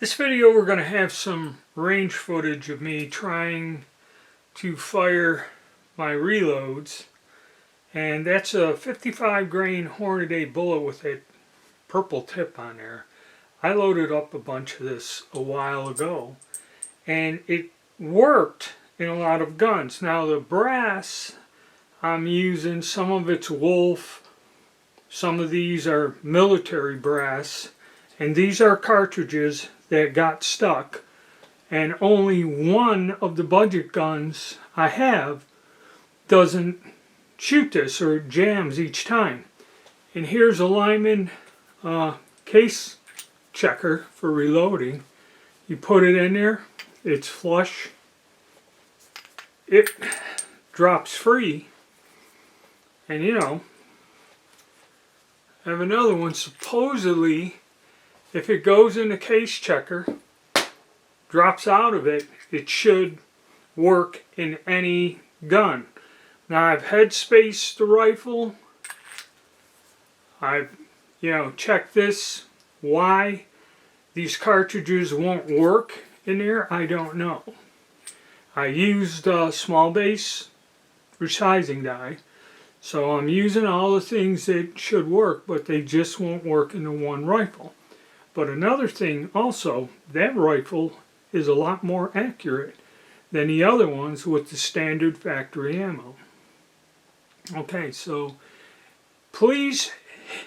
This video we're going to have some range footage of me trying to fire my reloads, and that's a 55 grain Hornady bullet with a purple tip on there. I loaded up a bunch of this a while ago and it worked in a lot of guns. Now the brass I'm using, some of it's Wolf, some of these are military brass, and these are cartridges that got stuck, and only one of the budget guns I have doesn't shoot this, or it jams each time. And here's a Lyman case checker for reloading. You put it in there, it's flush, it drops free, and you know, I have another one. Supposedly if it goes in the case checker, drops out of it, it should work in any gun. Now I've headspaced the rifle. I've checked this. Why these cartridges won't work in there, I don't know. I used a small base resizing die, so I'm using all the things that should work, but they just won't work in the one rifle. But another thing also, that rifle is a lot more accurate than the other ones with the standard factory ammo. Okay, so please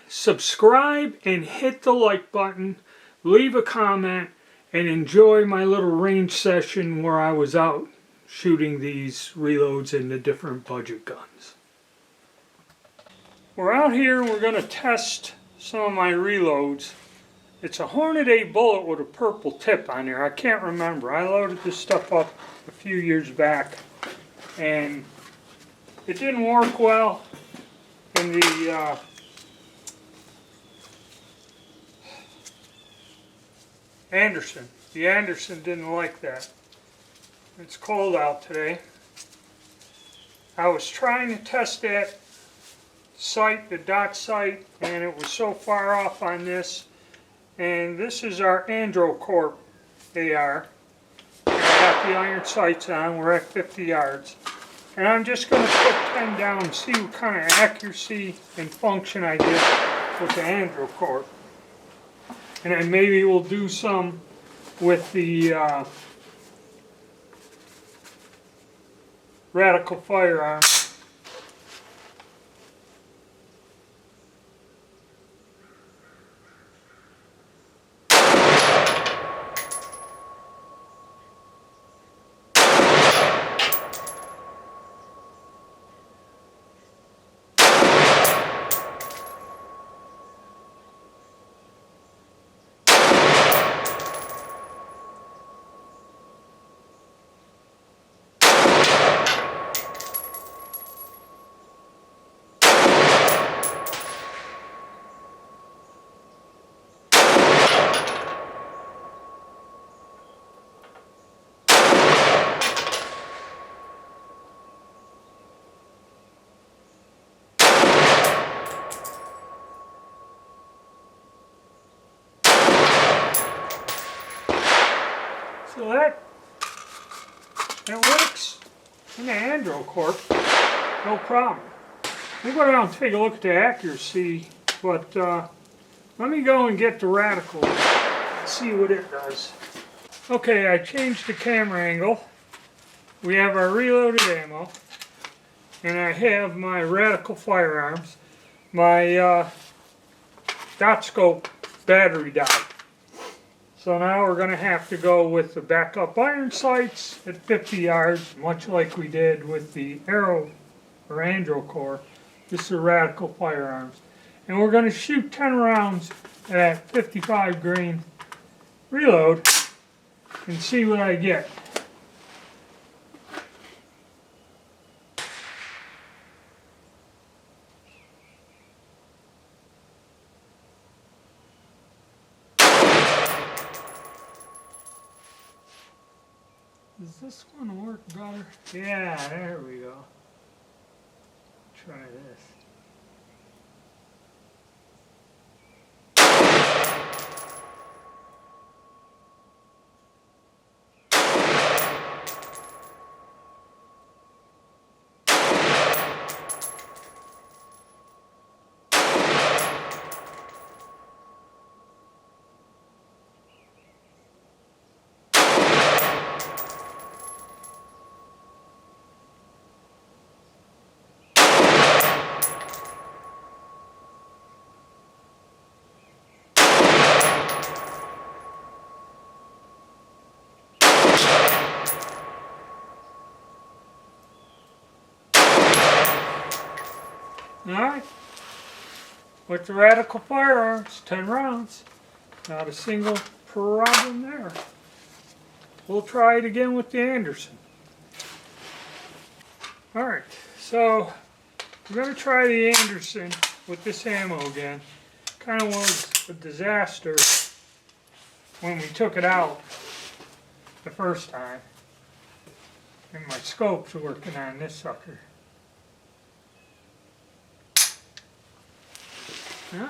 subscribe and hit the like button, leave a comment, and enjoy my little range session where I was out shooting these reloads in the different budget guns. We're out here and we're going to test some of my reloads. It's a Hornady bullet with a purple tip on there. I can't remember. I loaded this stuff up a few years back and it didn't work well in the Anderson. The Anderson didn't like that. It's cold out today. I was trying to test that sight, the dot sight, and it was so far off on this. And this is our Androcorp AR. I got the iron sights on. We're at 50 yards. And I'm just going to put 10 down and see what kind of accuracy and function I get with the Androcorp. And then maybe we'll do some with the Radical firearm. So that works in the Androcorp, no problem. We'll go down and take a look at the accuracy, but let me go and get the Radical and see what it does. Okay, I changed the camera angle. We have our reloaded ammo, and I have my Radical firearms, my dot scope battery dot. So now we're going to have to go with the backup iron sights at 50 yards, much like we did with the Arrow or Androcorp. This is a Radical firearms. And we're going to shoot 10 rounds at 55 grain reload and see what I get. Does this one work better? Yeah, there we go. Try this. Alright, with the Radical firearms, 10 rounds. Not a single problem there. We'll try it again with the Anderson. Alright, so we're going to try the Anderson with this ammo again. Kind of was a disaster when we took it out the first time. And my scope's working on this sucker. Yeah.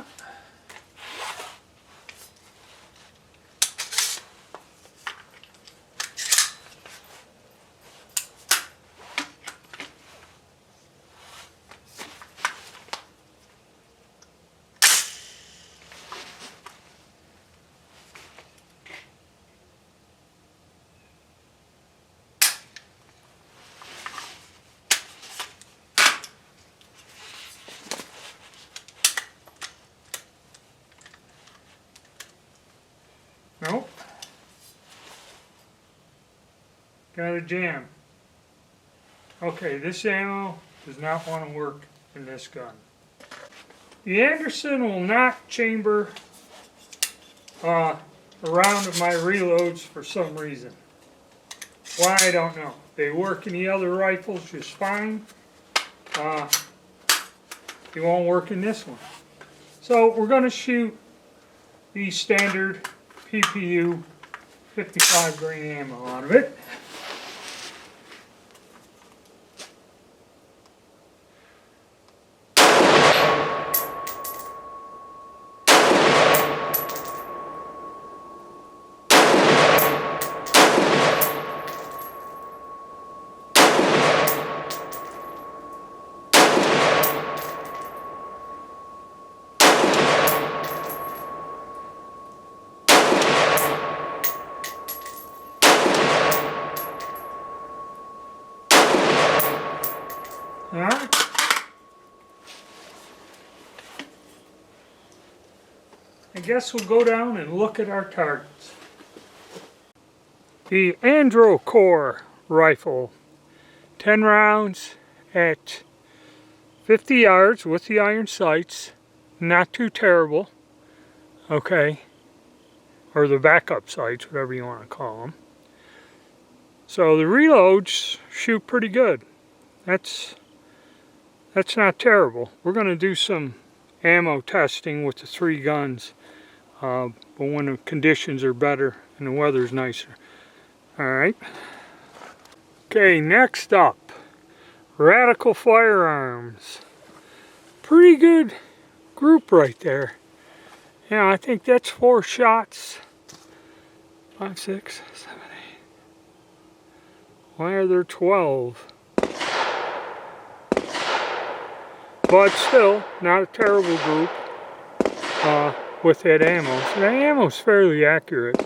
Nope. Got a jam. Okay, this ammo does not want to work in this gun. The Anderson will not chamber a round of my reloads for some reason. Why, I don't know. They work in the other rifles just fine. They won't work in this one. So we're going to shoot the standard PPU 55 grain ammo out of it. Alright. I guess we'll go down and look at our targets. The Androcore rifle, 10 rounds at 50 yards with the iron sights, not too terrible, okay, or the backup sights, whatever you want to call them. So the reloads shoot pretty good. That's not terrible. We're going to do some ammo testing with the 3 guns, but when the conditions are better and the weather's nicer. Alright. Okay, next up, Radical Firearms. Pretty good group right there. Yeah, I think that's 4 shots. 5, 6, 7, 8. Why are there 12? But still, not a terrible group with that ammo. So that ammo's fairly accurate.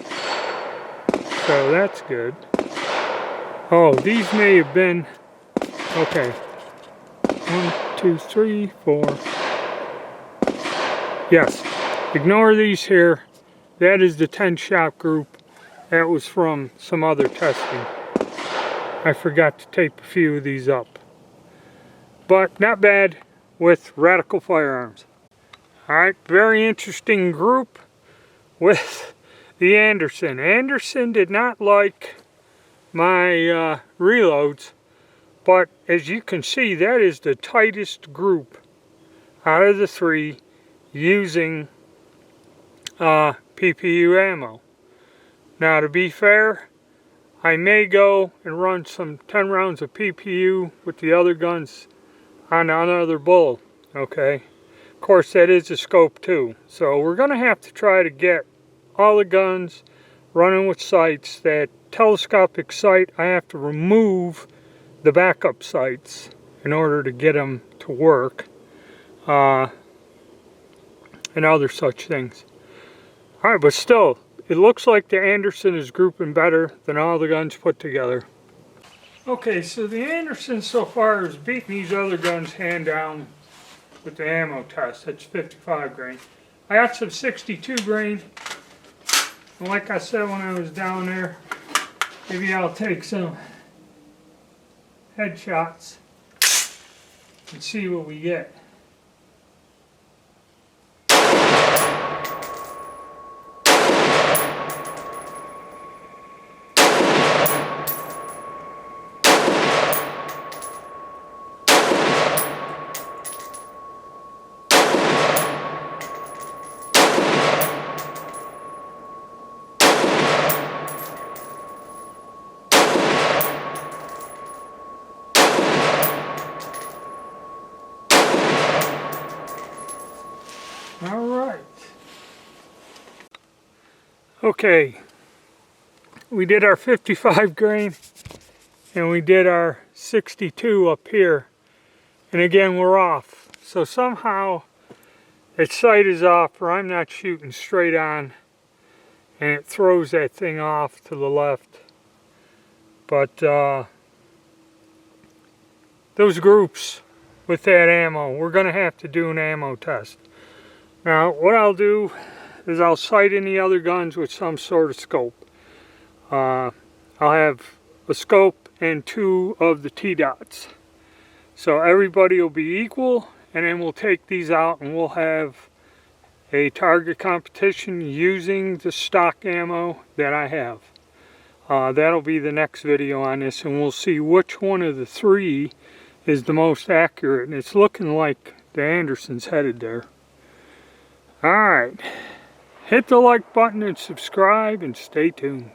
So that's good. Oh, these may have been, okay. 1, 2, 3, 4. Yes, ignore these here. That is the 10-shot group. That was from some other testing. I forgot to tape a few of these up. But not bad with Radical Firearms. Alright, very interesting group with the Anderson. Anderson did not like my reloads, but as you can see, that is the tightest group out of the 3 using PPU ammo. Now, to be fair, I may go and run some 10 rounds of PPU with the other guns on another bull, okay? Of course, that is a scope too. So we're going to have to try to get all the guns running with sights. That telescopic sight, I have to remove the backup sights in order to get them to work, and other such things. Alright, but still, it looks like the Anderson is grouping better than all the guns put together. Okay, so the Anderson so far is beating these other guns hand down with the ammo test. That's 55 grain. I got some 62 grain. And like I said when I was down there, maybe I'll take some headshots and see what we get. Okay, we did our 55 grain and we did our 62 up here, and again we're off. So somehow its sight is off, or I'm not shooting straight on, and it throws that thing off to the left. But those groups with that ammo, we're going to have to do an ammo test. Now what I'll do is I'll sight in the other guns with some sort of scope. I'll have a scope and 2 of the T-dots. So everybody will be equal, and then we'll take these out and we'll have a target competition using the stock ammo that I have. That'll be the next video on this, and we'll see which one of the 3 is the most accurate, and it's looking like the Anderson's headed there. Alright, hit the like button and subscribe and stay tuned.